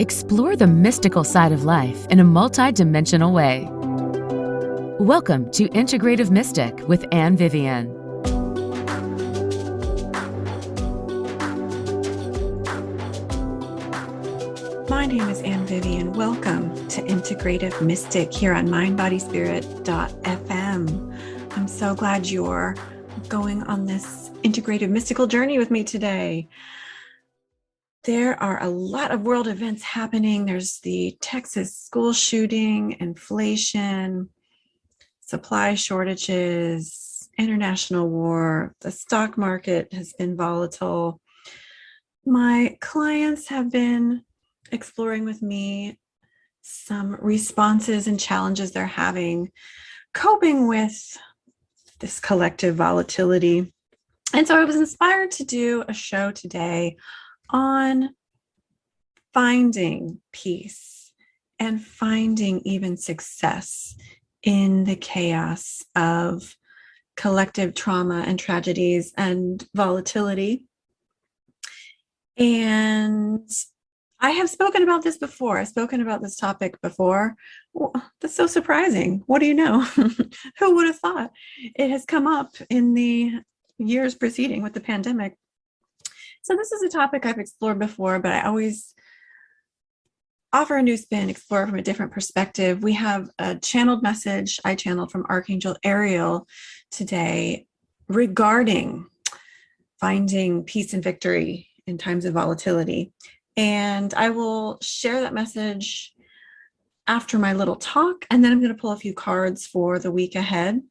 Explore the mystical side of life in a multi-dimensional way. Welcome to Integrative Mystic with Anne Vivian. My name is Anne Vivian. Welcome to Integrative Mystic here on mindbodyspirit.fm. I'm so glad you're going on this integrative mystical journey with me today. There are a lot of world events happening. There's the Texas school shooting, inflation, supply shortages, international war. The stock market has been volatile. My clients have been exploring with me some responses and challenges they're having, coping with this collective volatility. And so I was inspired to do a show today on finding peace and finding even success in the chaos of collective trauma and tragedies and volatility. And I have spoken about this before. I've spoken about this topic before. Well, that's so surprising. What do you know? Who would have thought? It has come up in the years preceding with the pandemic. So this is a topic I've explored before, but I always offer a new spin, explore from a different perspective. We have a channeled message I channeled from Archangel Ariel today regarding finding peace and victory in times of volatility. And I will share that message after my little talk, and then I'm going to pull a few cards for the week ahead.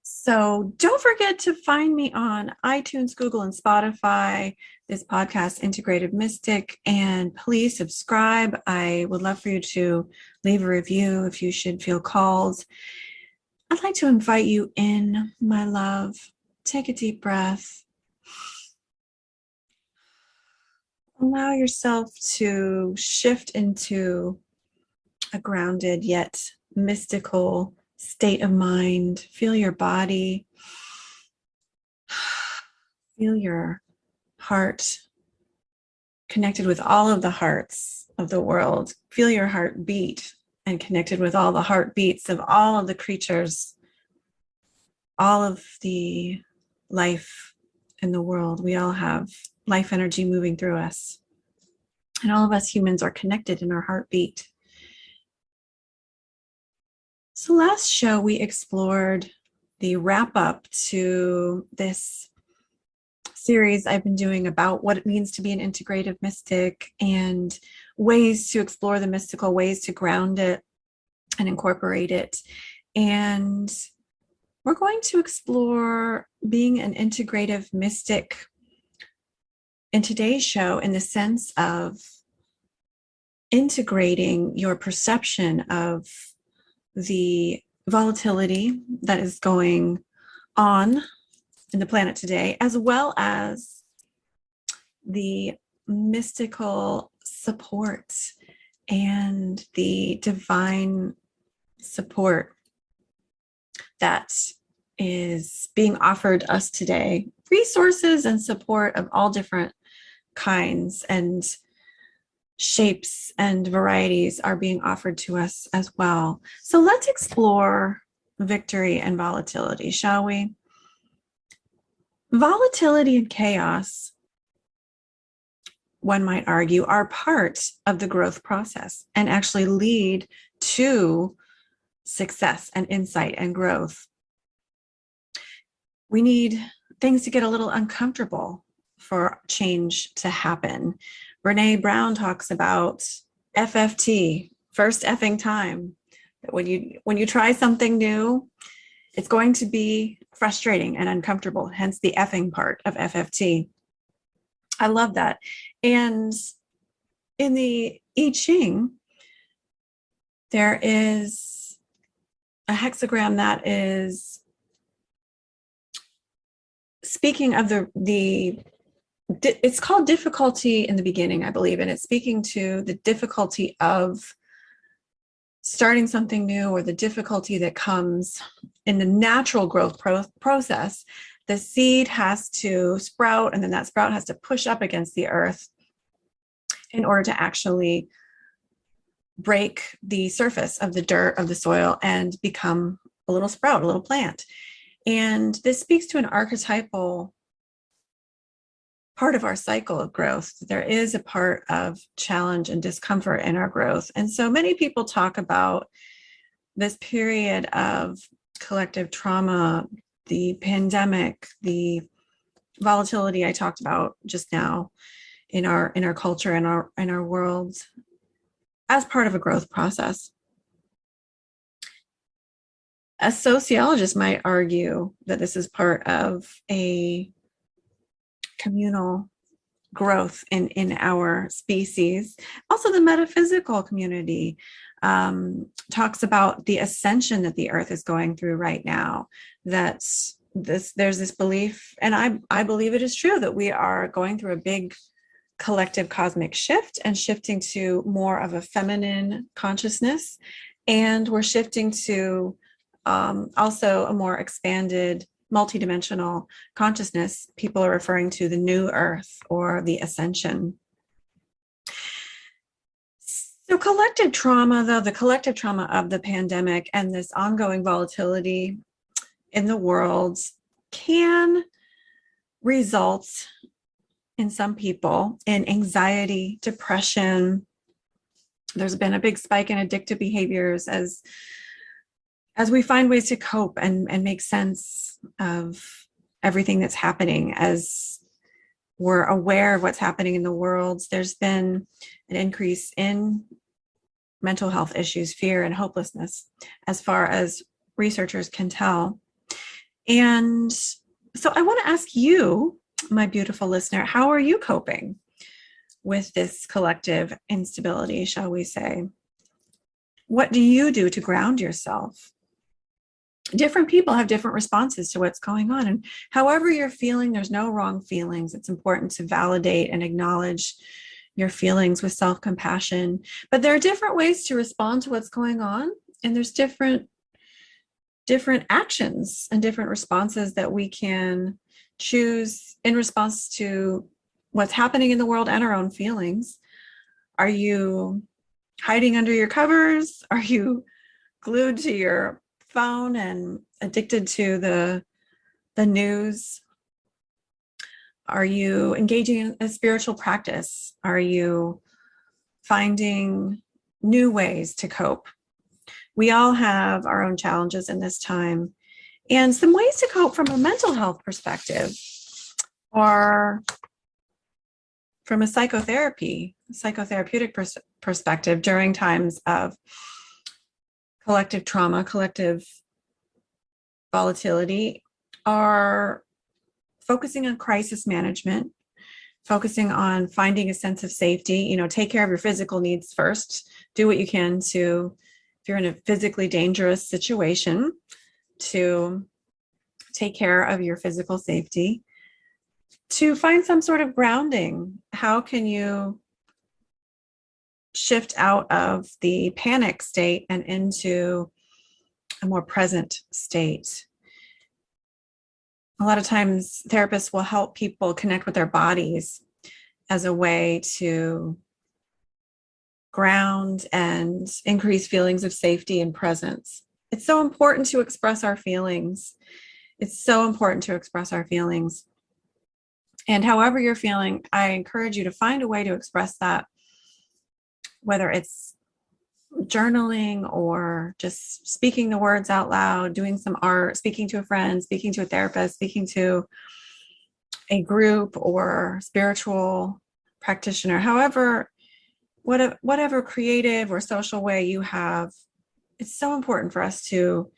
So don't forget to find me on iTunes, Google, and Spotify, this podcast, Integrative Mystic, and please subscribe. I would love for you to leave a review if you should feel called. I'd like to invite you in, my love. Take a deep breath. Allow yourself to shift into a grounded yet mystical state of mind. Feel your body. Feel your heart connected with all of the hearts of the world. Feel your heart beat and connected with all the heartbeats of all of the creatures, all of the life in the world. We all have life energy moving through us. And all of us humans are connected in our heartbeat. So last show, we explored the wrap up to this series I've been doing about what it means to be an integrative mystic and ways to explore the mystical, ways to ground it and incorporate it. And we're going to explore being an integrative mystic in today's show in the sense of integrating your perception of the volatility that is going on in the planet today, as well as the mystical support and the divine support that is being offered us today. Resources and support of all different kinds and shapes and varieties are being offered to us as well. So let's explore victory and volatility, shall we? Volatility and chaos, one might argue, are part of the growth process and actually lead to success and insight and growth. We need things to get a little uncomfortable for change to happen. Brene Brown talks about FFT, first effing time. When you try something new, it's going to be frustrating and uncomfortable, hence the effing part of FFT. I love that. And in the I Ching, there is a hexagram that is speaking of it's called difficulty in the beginning, I believe, and it's speaking to the difficulty of starting something new or the difficulty that comes in the natural growth process. The seed has to sprout, and then that sprout has to push up against the earth in order to actually break the surface of the dirt of the soil and become a little sprout, a little plant. And this speaks to an archetypal part of our cycle of growth. There is a part of challenge and discomfort in our growth. And so many people talk about this period of collective trauma, the pandemic, the volatility I talked about just now in our culture and in our world as part of a growth process. A sociologist might argue that this is part of a communal growth in our species. Also, the metaphysical community talks about the ascension that the earth is going through right now. There's this belief, and I believe it is true, that we are going through a big collective cosmic shift and shifting to more of a feminine consciousness. And we're shifting to also a more expanded multidimensional consciousness. People are referring to the new earth or the ascension. So collective trauma, though, the collective trauma of the pandemic and this ongoing volatility in the world can result in some people in anxiety, depression. There's been a big spike in addictive behaviors as we find ways to cope and make sense of everything that's happening. As we're aware of what's happening in the world, there's been an increase in mental health issues, fear, and hopelessness, as far as researchers can tell. And so I want to ask you, my beautiful listener, how are you coping with this collective instability, shall we say? What do you do to ground yourself? Different people have different responses to what's going on. And however you're feeling, there's no wrong feelings. It's important to validate and acknowledge your feelings with self-compassion. But there are different ways to respond to what's going on. And there's different actions and different responses that we can choose in response to what's happening in the world and our own feelings. Are you hiding under your covers? Are you glued to your phone and addicted to the news? Are you engaging in a spiritual practice? Are you finding new ways to cope? We all have our own challenges in this time. And some ways to cope from a mental health perspective or from a psychotherapeutic perspective during times of collective trauma, collective volatility, are focusing on crisis management, focusing on finding a sense of safety. Take care of your physical needs first. Do what you can to, if you're in a physically dangerous situation, to take care of your physical safety, to find some sort of grounding. How can you shift out of the panic state and into a more present state? A lot of times therapists will help people connect with their bodies as a way to ground and increase feelings of safety and presence. It's so important to express our feelings. It's so important to express our feelings. And however you're feeling, I encourage you to find a way to express that, whether it's journaling or just speaking the words out loud, doing some art, speaking to a friend, speaking to a therapist, speaking to a group or spiritual practitioner. However, whatever creative or social way you have, it's so important for us to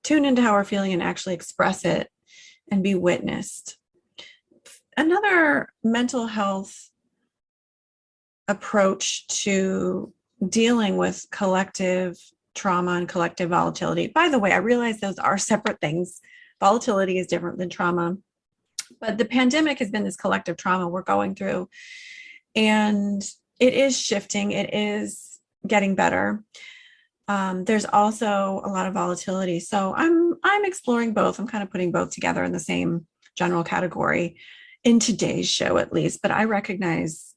tune into how we're feeling and actually express it and be witnessed. Another mental health approach to dealing with collective trauma and collective volatility. By the way, I realize those are separate things. Volatility is different than trauma, but the pandemic has been this collective trauma we're going through, and it is shifting. It is getting better. There's also a lot of volatility. So I'm exploring both. I'm kind of putting both together in the same general category in today's show, at least, but I recognize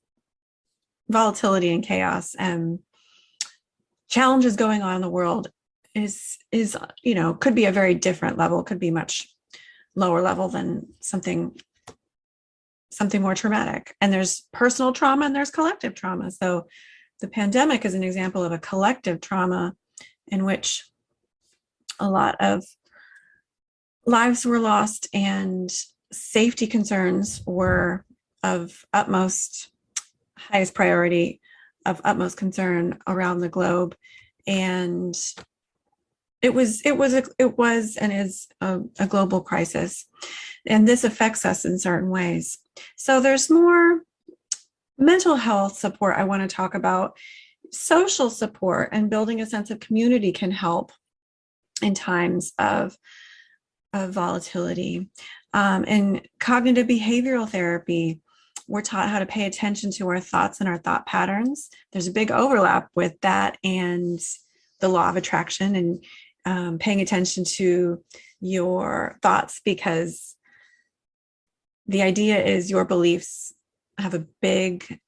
volatility and chaos and challenges going on in the world is could be a very different level, could be much lower level than something more traumatic. And there's personal trauma and there's collective trauma. So the pandemic is an example of a collective trauma in which a lot of lives were lost and safety concerns were of highest priority, of utmost concern around the globe. And it was and is a global crisis. And this affects us in certain ways. So there's more mental health support I want to talk about. Social support and building a sense of community can help in times of volatility. In cognitive behavioral therapy, we're taught how to pay attention to our thoughts and our thought patterns. There's a big overlap with that and the law of attraction, and paying attention to your thoughts, because the idea is your beliefs have a big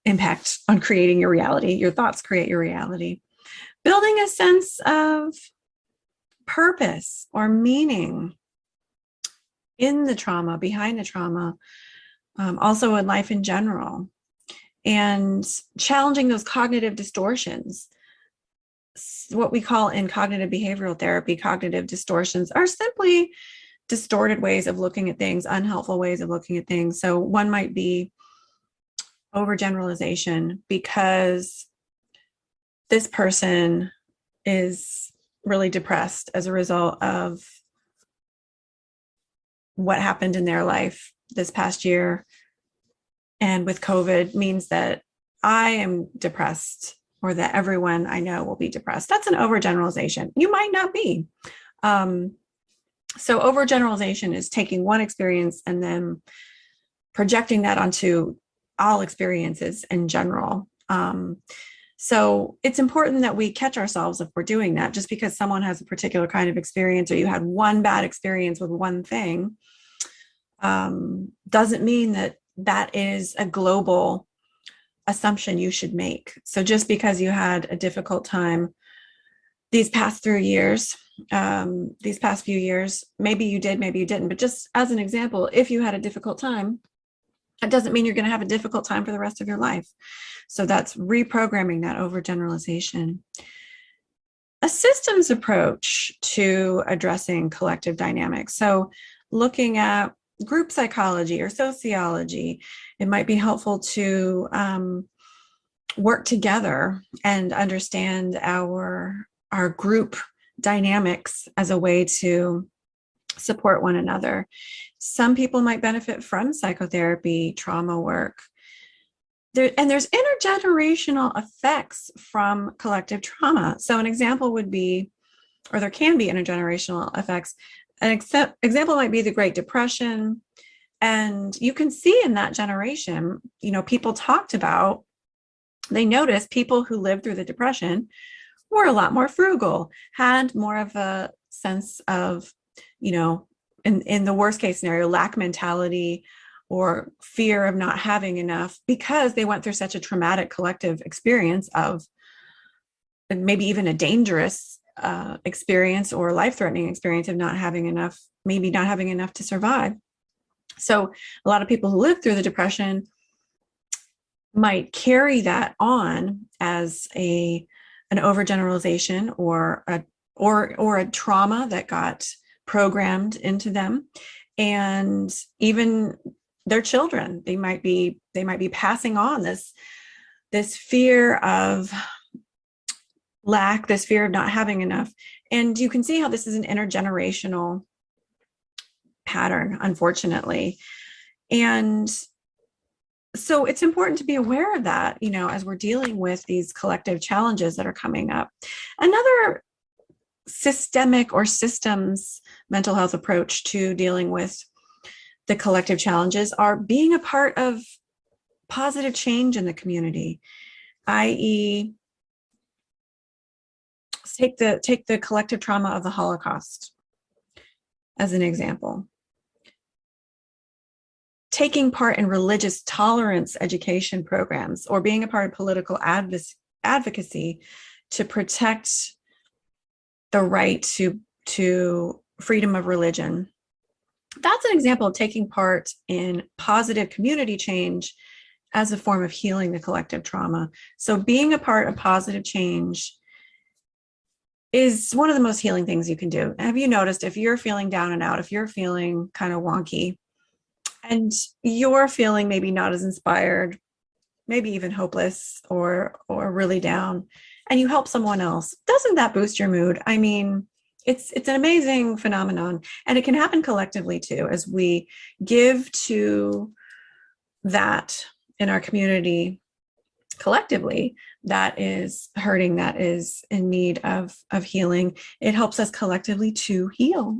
impact on creating your reality. Your thoughts create your reality. Building a sense of purpose or meaning in the trauma, behind the trauma, also in life in general, and challenging those cognitive distortions. What we call in cognitive behavioral therapy, cognitive distortions are simply distorted ways of looking at things, unhelpful ways of looking at things. So one might be overgeneralization, because this person is really depressed as a result of what happened in their life this past year. And with COVID means that I am depressed, or that everyone I know will be depressed. That's an overgeneralization. You might not be. So overgeneralization is taking one experience and then projecting that onto all experiences in general. So it's important that we catch ourselves if we're doing that. Just because someone has a particular kind of experience, or you had one bad experience with one thing, doesn't mean that that is a global assumption you should make. So just because you had a difficult time these past few years, maybe you did, maybe you didn't, but just as an example, if you had a difficult time, that doesn't mean you're going to have a difficult time for the rest of your life. So that's reprogramming that overgeneralization. A systems approach to addressing collective dynamics. So looking at group psychology or sociology, it might be helpful to work together and understand our group dynamics as a way to support one another. Some people might benefit from psychotherapy, trauma work. There's intergenerational effects from collective trauma. So an example would be, or there can be intergenerational effects. An example might be the Great Depression. And you can see in that generation, people talked about, they noticed people who lived through the Depression were a lot more frugal, had more of a sense of, in the worst case scenario, lack mentality or fear of not having enough, because they went through such a traumatic collective experience of maybe even a dangerous experience or life-threatening experience of not having enough to survive. So a lot of people who lived through the Depression might carry that on as an overgeneralization or a trauma that got programmed into them. And even their children, they might be passing on this fear of lack, this fear of not having enough. And you can see how this is an intergenerational pattern, unfortunately. And so it's important to be aware of that, as we're dealing with these collective challenges that are coming up. Another systemic or systems mental health approach to dealing with the collective challenges are being a part of positive change in the community, i.e., take the collective trauma of the Holocaust as an example. taking part in religious tolerance education programs, or being a part of political advocacy to protect the right to freedom of religion. That's an example of taking part in positive community change as a form of healing the collective trauma. So being a part of positive change is one of the most healing things you can do. Have you noticed, if you're feeling down and out, if you're feeling kind of wonky, and you're feeling maybe not as inspired, maybe even hopeless or really down, and you help someone else, doesn't that boost your mood? I mean, it's an amazing phenomenon, and it can happen collectively too, as we give to that in our community collectively that is hurting, that is in need of healing. It helps us collectively to heal.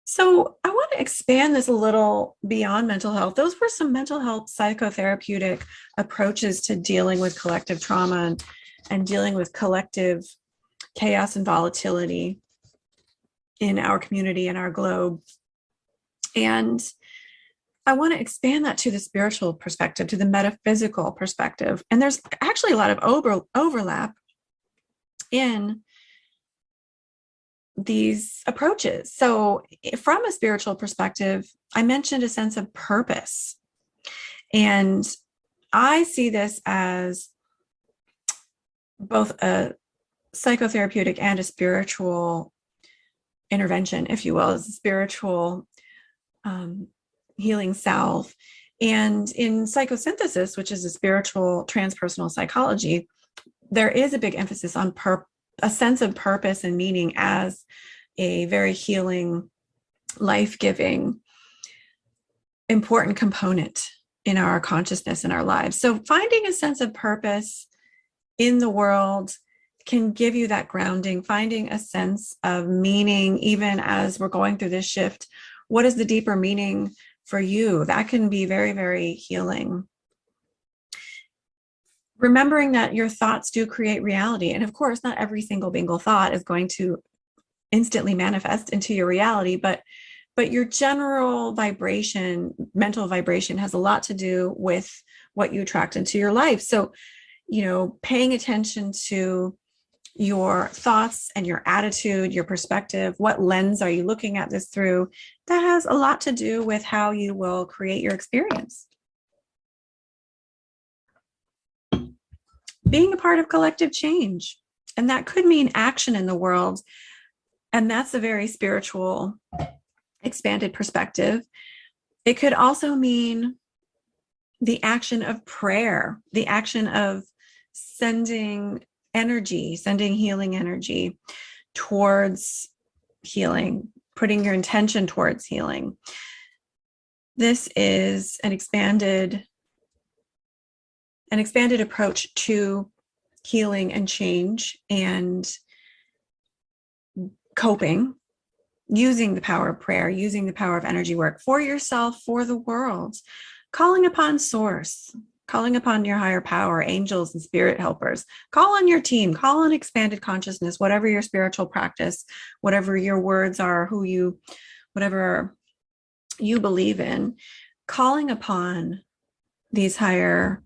So I want to expand this a little beyond mental health. Those were some mental health psychotherapeutic approaches to dealing with collective trauma and dealing with collective chaos and volatility in our community and our globe. And I want to expand that to the spiritual perspective, to the metaphysical perspective. And there's actually a lot of overlap in these approaches. So from a spiritual perspective, I mentioned a sense of purpose. And I see this as both a psychotherapeutic and a spiritual intervention, if you will, as a spiritual healing salve. And in psychosynthesis, which is a spiritual transpersonal psychology, there is a big emphasis on a sense of purpose and meaning as a very healing, life-giving, important component in our consciousness and our lives. So finding a sense of purpose in the world can give you that grounding, finding a sense of meaning, even as we're going through this shift. What is the deeper meaning for you? That can be very, very healing. Remembering that your thoughts do create reality. And of course, not every single thought is going to instantly manifest into your reality, but your general vibration, mental vibration, has a lot to do with what you attract into your life. So, paying attention to your thoughts and your attitude, your perspective, what lens are you looking at this through? That has a lot to do with how you will create your experience. Being a part of collective change, and that could mean action in the world. And that's a very spiritual, expanded perspective. It could also mean the action of prayer, the action of sending healing energy towards healing, putting your intention towards healing. This is an expanded approach to healing and change and coping, using the power of prayer, using the power of energy work for yourself, for the world, calling upon source, calling upon your higher power, angels and spirit helpers, call on your team, call on expanded consciousness, whatever your spiritual practice, whatever your words are, whatever you believe in, calling upon these higher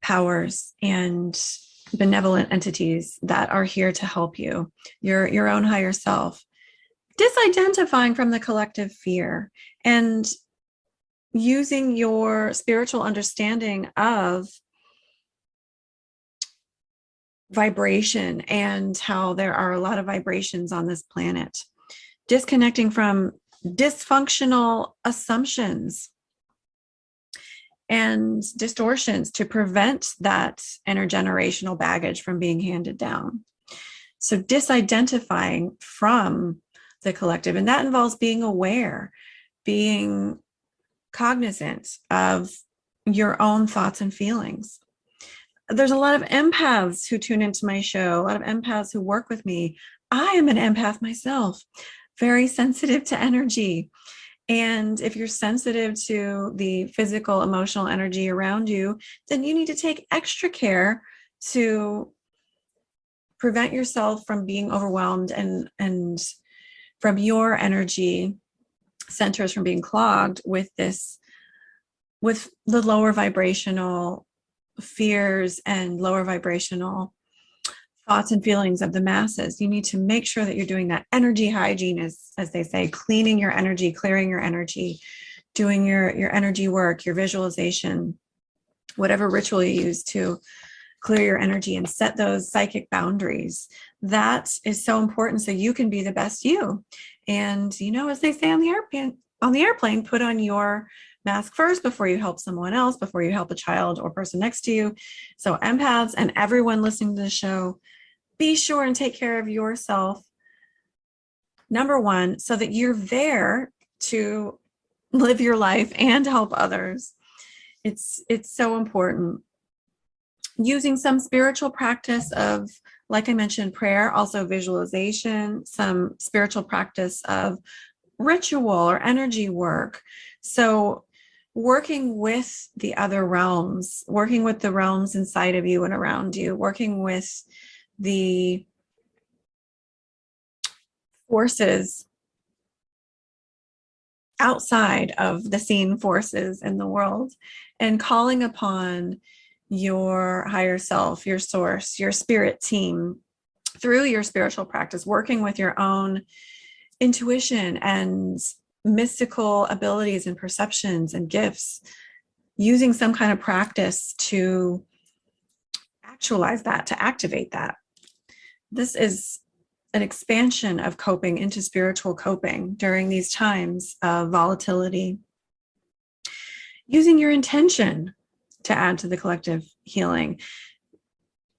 powers and benevolent entities that are here to help you, your own higher self, disidentifying from the collective fear and using your spiritual understanding of vibration and how there are a lot of vibrations on this planet, disconnecting from dysfunctional assumptions and distortions to prevent that intergenerational baggage from being handed down. So disidentifying from the collective, and that involves being aware, being cognizant of your own thoughts and feelings. There's a lot of empaths who tune into my show, a lot of empaths who work with me. I am an empath myself, very sensitive to energy. And if you're sensitive to the physical, emotional energy around you, then you need to take extra care to prevent yourself from being overwhelmed and from your energy centers from being clogged with the lower vibrational fears and lower vibrational thoughts and feelings of the masses. You need to make sure that you're doing that energy hygiene, as they say, cleaning your energy, clearing your energy, doing your energy work, your visualization, whatever ritual you use to clear your energy and set those psychic boundaries. That is so important so you can be the best you. And, as they say on the airplane, put on your mask first before you help someone else, before you help a child or person next to you. So empaths and everyone listening to the show, be sure and take care of yourself, number one, so that you're there to live your life and help others. It's so important. Using some spiritual practice of, like I mentioned, prayer, also visualization, some spiritual practice of ritual or energy work. So working with the other realms, working with the realms inside of you and around you, working with the forces outside of the seen forces in the world, and calling upon your higher self, your source, your spirit team through your spiritual practice, working with your own intuition and mystical abilities and perceptions and gifts, using some kind of practice to actualize that, to activate that. This is an expansion of coping into spiritual coping during these times of volatility. Using your intention to add to the collective healing.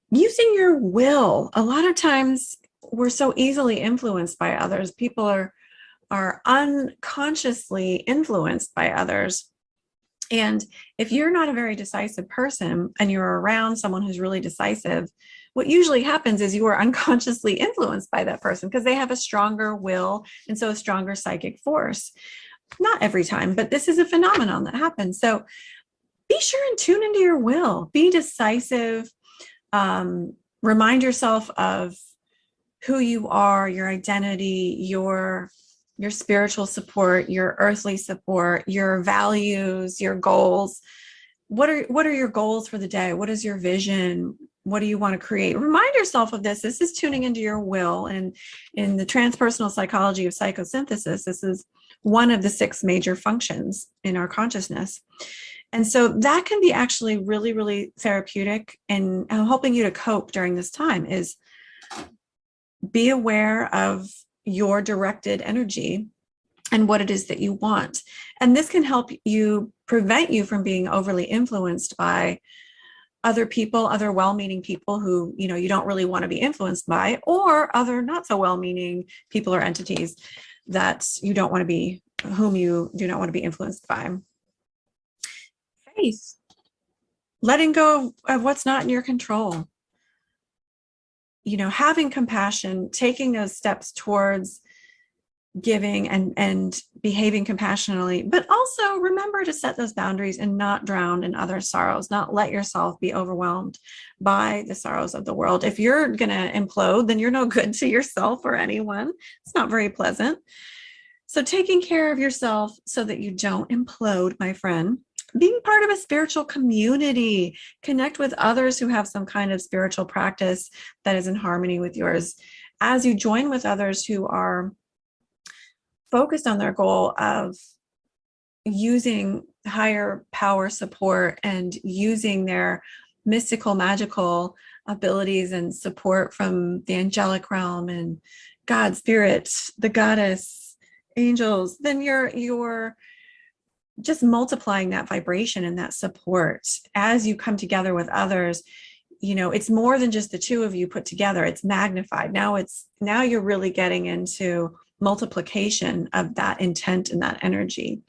Using your will. A lot of times we're so easily influenced by others. People are unconsciously influenced by others. And if you're not a very decisive person and you're around someone who's really decisive, what usually happens is you are unconsciously influenced by that person because they have a stronger will and so a stronger psychic force. Not every time, but this is a phenomenon that happens. So be sure and tune into your will. Be decisive. Remind yourself of who you are, your identity, your spiritual support, your earthly support, your values, your goals. What are your goals for the day? What is your vision? What do you want to create? Remind yourself of this. This is tuning into your will. And in the transpersonal psychology of psychosynthesis, this is one of the 6 major functions in our consciousness. And so that can be actually really, really therapeutic and helping you to cope during this time. Is be aware of your directed energy and what it is that you want. And this can help you prevent you from being overly influenced by other people, other well-meaning people who, you don't really want to be influenced by, or other not so well-meaning people or entities that you don't want to be, whom you do not want to be influenced by. Faith, letting go of what's not in your control. Having compassion, taking those steps towards giving and behaving compassionately, but also remember to set those boundaries and not drown in other sorrows, not let yourself be overwhelmed by the sorrows of the world. If you're going to implode, then you're no good to yourself or anyone. It's not very pleasant. So taking care of yourself so that you don't implode, my friend. Being part of a spiritual community, connect with others who have some kind of spiritual practice that is in harmony with yours. As you join with others who are focused on their goal of using higher power support and using their mystical, magical abilities and support from the angelic realm and God, spirit, the goddess, angels, then you're just multiplying that vibration and that support as you come together with others. It's more than just the two of you put together. It's magnified. Now you're really getting into multiplication of that intent and that energy.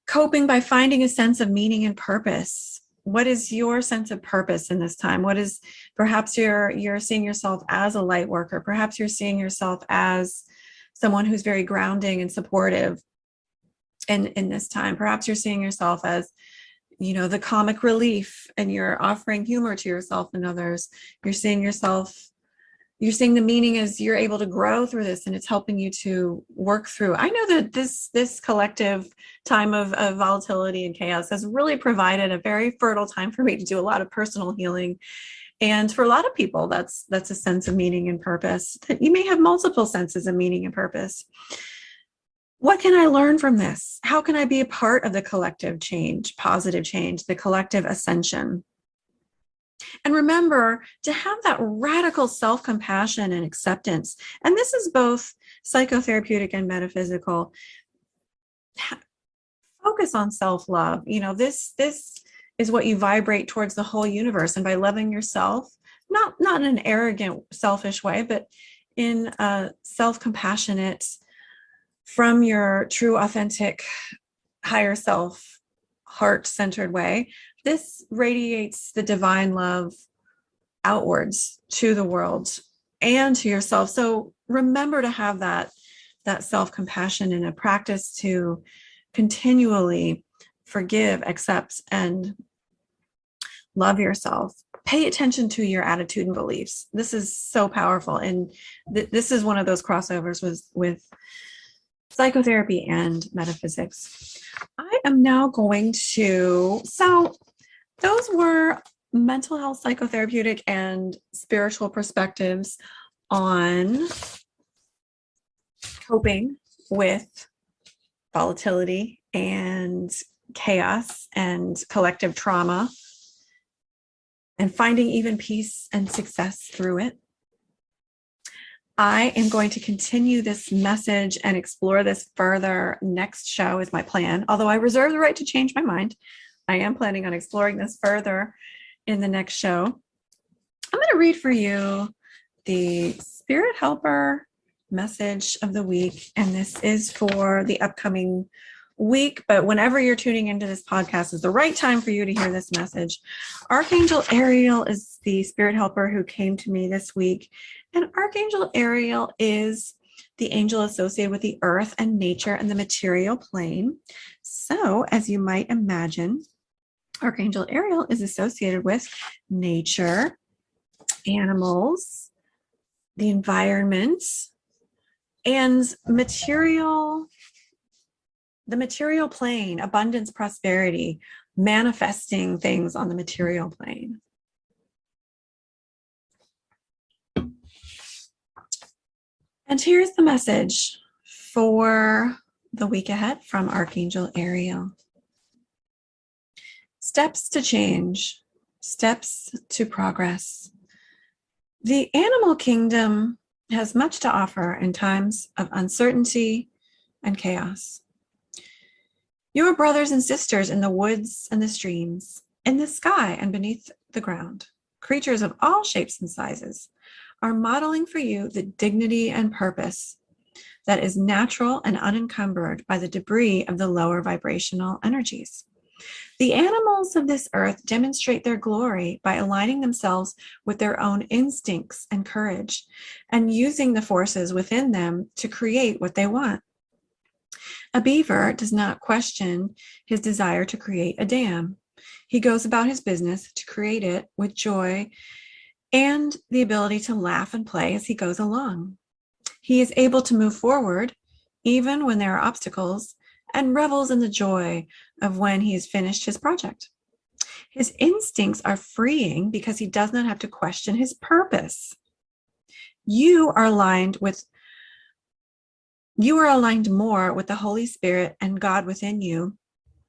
Coping by finding a sense of meaning and purpose. What is your sense of purpose in this time? Perhaps you're seeing yourself as a light worker. Perhaps you're seeing yourself as someone who's very grounding and supportive in this time. Perhaps you're seeing yourself as, the comic relief, and you're offering humor to yourself and others. You're seeing yourself you're seeing the meaning as you're able to grow through this, and it's helping you to work through. I know that this collective time of volatility and chaos has really provided a very fertile time for me to do a lot of personal healing. And for a lot of people, that's a sense of meaning and purpose. You may have multiple senses of meaning and purpose. What can I learn from this? How can I be a part of the collective change, positive change, the collective ascension? And remember to have that radical self-compassion and acceptance. And this is both psychotherapeutic and metaphysical. Focus on self-love. This is what you vibrate towards the whole universe. And by loving yourself, not in an arrogant, selfish way, but in a self-compassionate, from your true, authentic, higher self, heart-centered way, this radiates the divine love outwards to the world and to yourself. So remember to have that self-compassion in a practice to continually forgive, accept, and love yourself. Pay attention to your attitude and beliefs. This is so powerful. And this is one of those crossovers with psychotherapy and metaphysics. I am now going to, so those were mental health, psychotherapeutic, and spiritual perspectives on coping with volatility and chaos and collective trauma, and finding even peace and success through it. I am going to continue this message and explore this further. Next show is my plan, although I reserve the right to change my mind. I am planning on exploring this further in the next show. I'm going to read for you the Spirit Helper message of the week, and this is for the upcoming week, but whenever you're tuning into this podcast is the right time for you to hear this message. Archangel Ariel is the Spirit Helper who came to me this week, and Archangel Ariel is the angel associated with the earth and nature and the material plane. So, as you might imagine, Archangel Ariel is associated with nature, animals, the environment, and the material plane, abundance, prosperity, manifesting things on the material plane. And here's the message for the week ahead from Archangel Ariel. Steps to change, steps to progress. The animal kingdom has much to offer in times of uncertainty and chaos. Your brothers and sisters in the woods and the streams, in the sky and beneath the ground, creatures of all shapes and sizes, are modeling for you the dignity and purpose that is natural and unencumbered by the debris of the lower vibrational energies. The animals of this earth demonstrate their glory by aligning themselves with their own instincts and courage, and using the forces within them to create what they want. A beaver does not question his desire to create a dam. He goes about his business to create it with joy and the ability to laugh and play as he goes along. He is able to move forward even when there are obstacles, and revels in the joy of when he has finished his project. His instincts are freeing because he does not have to question his purpose. You are aligned more with the Holy Spirit and God within you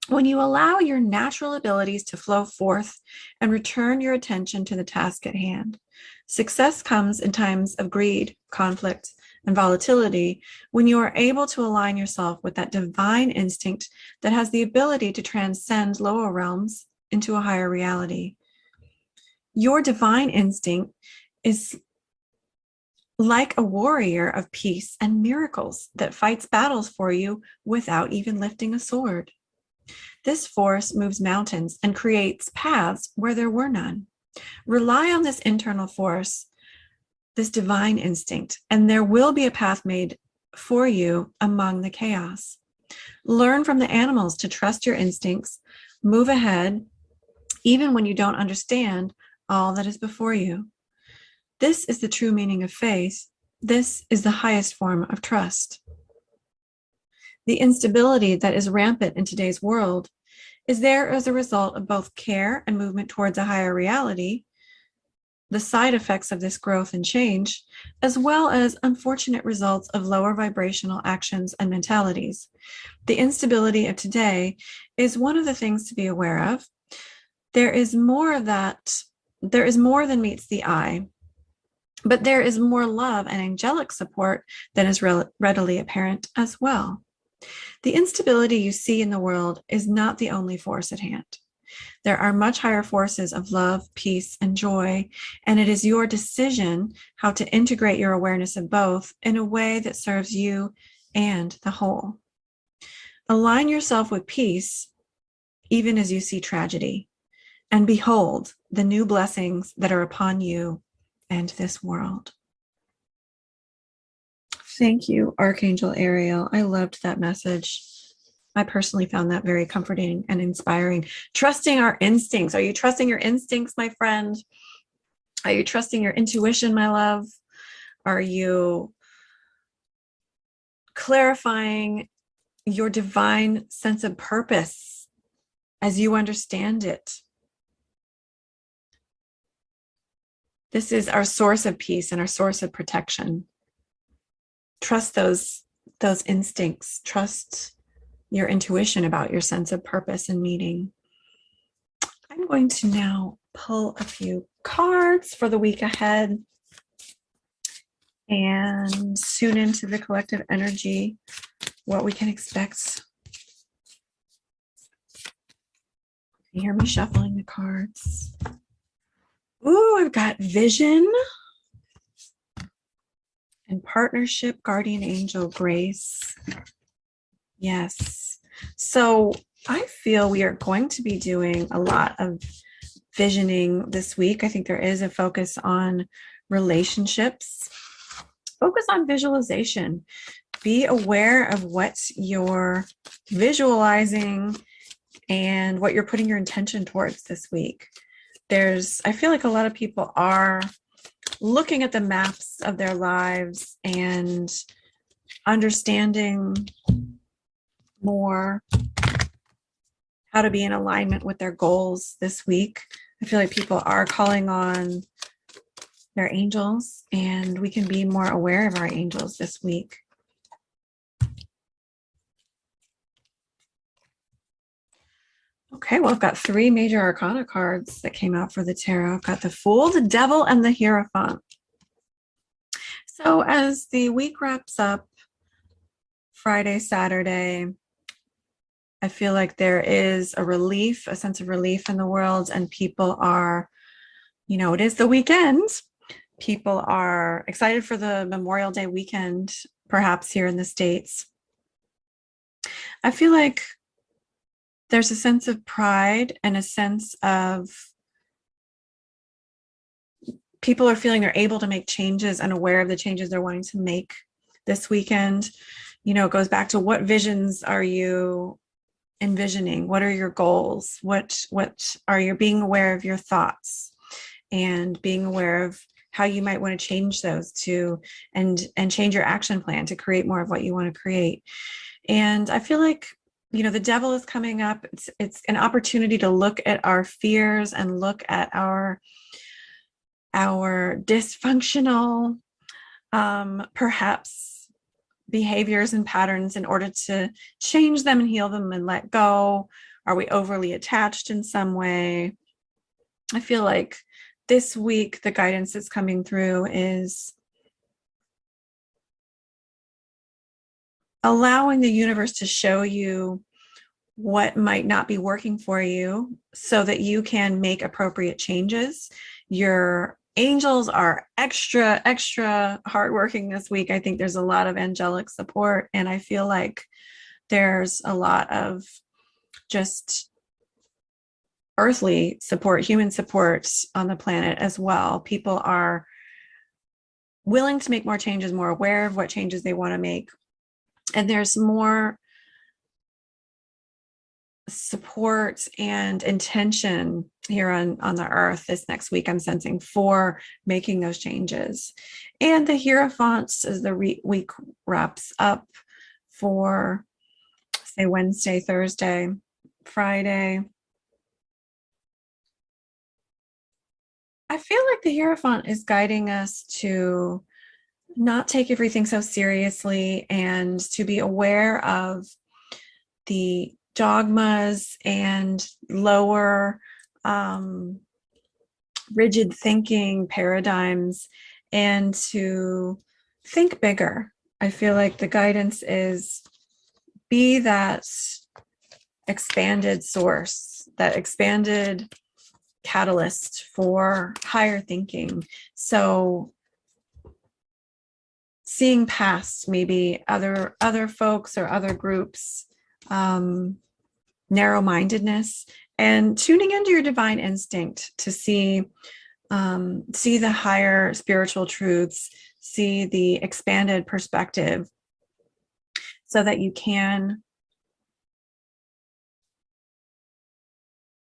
when you allow your natural abilities to flow forth and return your attention to the task at hand. Success comes in times of greed, conflict, and volatility when you are able to align yourself with that divine instinct that has the ability to transcend lower realms into a higher reality. Your divine instinct is like a warrior of peace and miracles that fights battles for you without even lifting a sword. This force moves mountains and creates paths where there were none. Rely on this internal force, this divine instinct, and there will be a path made for you among the chaos. Learn from the animals to trust your instincts, move ahead, even when you don't understand all that is before you. This is the true meaning of faith. This is the highest form of trust. The instability that is rampant in today's world is there as a result of both care and movement towards a higher reality, the side effects of this growth and change, as well as unfortunate results of lower vibrational actions and mentalities. The instability of today is one of the things to be aware of. There is more of that. There is more than meets the eye, but there is more love and angelic support than is readily apparent as well. The instability you see in the world is not the only force at hand. There are much higher forces of love, peace, and joy, and it is your decision how to integrate your awareness of both in a way that serves you and the whole. Align yourself with peace, even as you see tragedy, and behold the new blessings that are upon you and this world. Thank you, Archangel Ariel. I loved that message. I personally found that very comforting and inspiring. Trusting our instincts. Are you trusting your instincts, my friend? Are you trusting your intuition, my love? Are you clarifying your divine sense of purpose as you understand it? This is our source of peace and our source of protection. Trust those instincts. Trust your intuition about your sense of purpose and meaning. I'm going to now pull a few cards for the week ahead and tune into the collective energy, what we can expect. You hear me shuffling the cards. Ooh, I've got vision and partnership, guardian angel, grace. Yes. So I feel we are going to be doing a lot of visioning this week. I think there is a focus on relationships, focus on visualization. Be aware of what you're visualizing and what you're putting your intention towards this week. I feel like a lot of people are looking at the maps of their lives and understanding more how to be in alignment with their goals this week. I feel like people are calling on their angels, and we can be more aware of our angels this week. Okay, well, I've got three major arcana cards that came out for the tarot. I've got the Fool, the Devil, and the Hierophant. So as the week wraps up, Friday, Saturday, I feel like there is a sense of relief in the world, and people are, it is the weekend. People are excited for the Memorial Day weekend, perhaps here in the States. I feel like there's a sense of pride and a sense of people are feeling they're able to make changes and aware of the changes they're wanting to make this weekend. It goes back to what visions are you envisioning? What are your goals? What are you being aware of your thoughts and being aware of how you might want to change those and change your action plan to create more of what you want to create. And I feel like, the devil is coming up. It's an opportunity to look at our fears and look at our dysfunctional, perhaps behaviors and patterns in order to change them and heal them and let go. Are we overly attached in some way? I feel like this week, the guidance that's coming through is allowing the universe to show you what might not be working for you so that you can make appropriate changes. Your angels are extra hardworking this week. I think there's a lot of angelic support, and I feel like there's a lot of just earthly support, human support on the planet as well. People are willing to make more changes, more aware of what changes they want to make. And there's more support and intention here on the earth this next week, I'm sensing, for making those changes. And the Hierophant, as the week wraps up for, say, Wednesday, Thursday, Friday, I feel like the Hierophant is guiding us to not take everything so seriously and to be aware of the dogmas and lower rigid thinking paradigms, and to think bigger. I feel like the guidance is be that expanded source, that expanded catalyst for higher thinking. So seeing past maybe other folks or other groups, narrow-mindedness, and tuning into your divine instinct to see the higher spiritual truths, see the expanded perspective, so that you can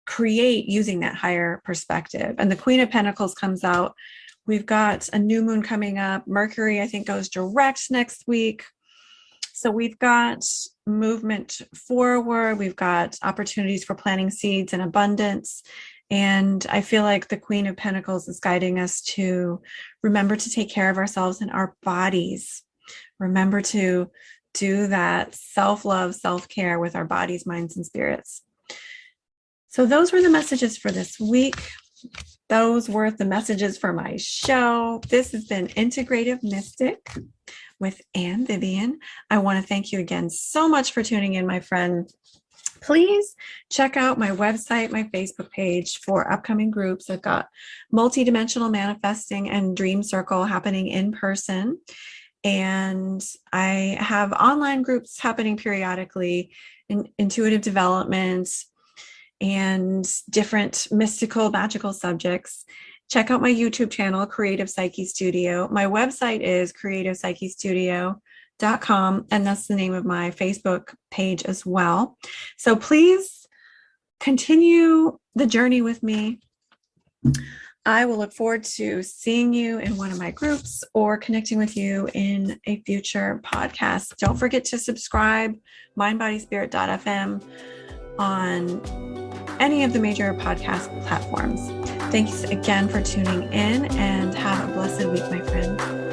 create using that higher perspective. And the Queen of Pentacles comes out. We've got a new moon coming up. Mercury, I think, goes direct next week. So we've got movement forward. We've got opportunities for planting seeds in abundance. And I feel like the Queen of Pentacles is guiding us to remember to take care of ourselves and our bodies. Remember to do that self-love, self-care with our bodies, minds, and spirits. So those were the messages for this week. Those were the messages for my show. This has been Integrative Mystic with Anne Vivian. I want to thank you again so much for tuning in, my friend. Please check out my website, my Facebook page for upcoming groups. I've got Multidimensional Manifesting and Dream Circle happening in person. And I have online groups happening periodically in intuitive development and different mystical, magical subjects. Check out my YouTube channel, Creative Psyche Studio. My website is creativepsychestudio.com, and that's the name of my Facebook page as well. So please continue the journey with me. I will look forward to seeing you in one of my groups or connecting with you in a future podcast. Don't forget to subscribe, mindbodyspirit.fm, on any of the major podcast platforms. Thanks again for tuning in, and have a blessed week, my friend.